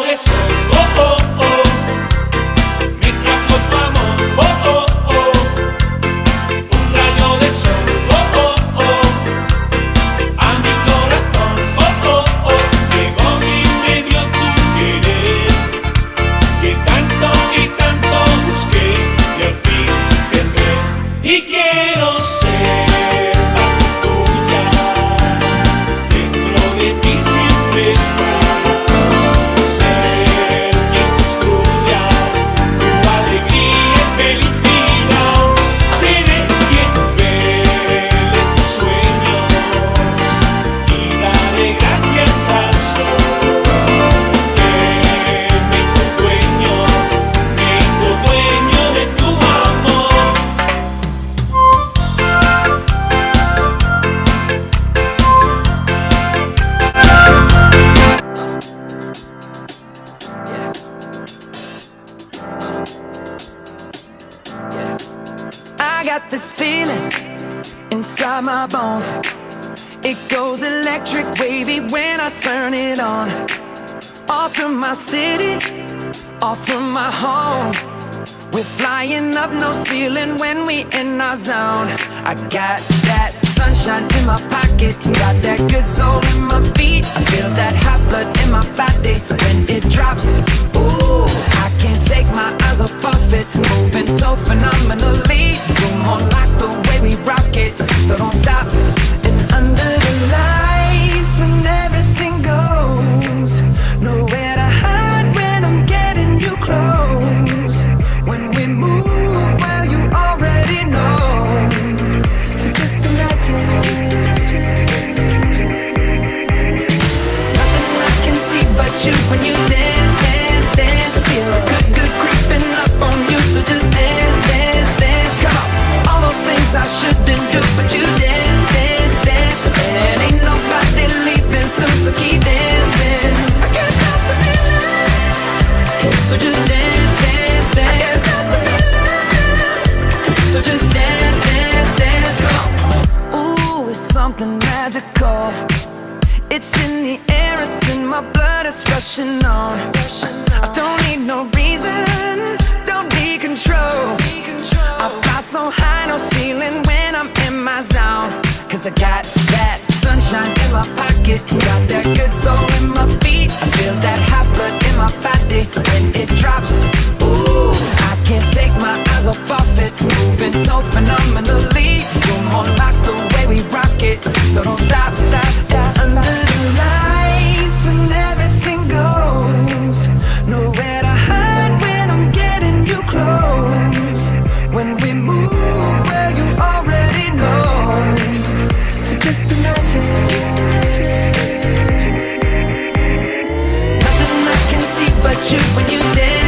de sol, oh, oh, oh, mezcla con tu amor, oh, oh, oh, un rayo de sol, oh, oh, oh, a mi corazón, oh, oh, oh, llegó y me dio tu querer, que tanto y tanto busqué y al fin tendré, y quiero ser parte tuya, dentro de ti siempre está. I got this feeling inside my bones. It goes electric wavy when I turn it on. Off from my city, off from my home. We're flying up, no ceiling when we in our zone. I got that sunshine in my pocket, got that good soul in my feet. I feel that hot blood in my body when it drops. Ooh, I can't take my eyes off of it, moving so phenomenally. You're more like the way we rock it, so don't stop. And under the lights when everything goes, nowhere to hide when I'm getting you close. When we move, well, you already know. So just imagine. Nothing I can see but you when you dance, dance, dance. Feel good, good creeping up on you. So just dance, dance, dance. Come on. All those things I shouldn't do, but you dance, dance, dance. And ain't nobody leaving soon, so keep dancing. I can't stop the feeling. So just dance, dance, dance. I can't stop the feeling. So just dance, dance, dance. Come on. Ooh, it's something magical. It's in the air, it's in my blood, it's rushing on. I don't need no reason, don't need control. I fly so high, no ceiling when I'm in my zone. Cause I got that sunshine in my pocket, got that good soul in my feet. I feel that hot blood in my body when it drops. Ooh, I can't take my eyes off of it, moving so phenomenally. You're more like the way we rock it, so don't stop, stop, stop. Under the lights when everything goes, nowhere to hide when I'm getting you close. When we move, well, you already know. So just imagine. Nothing I can see but you when you dance.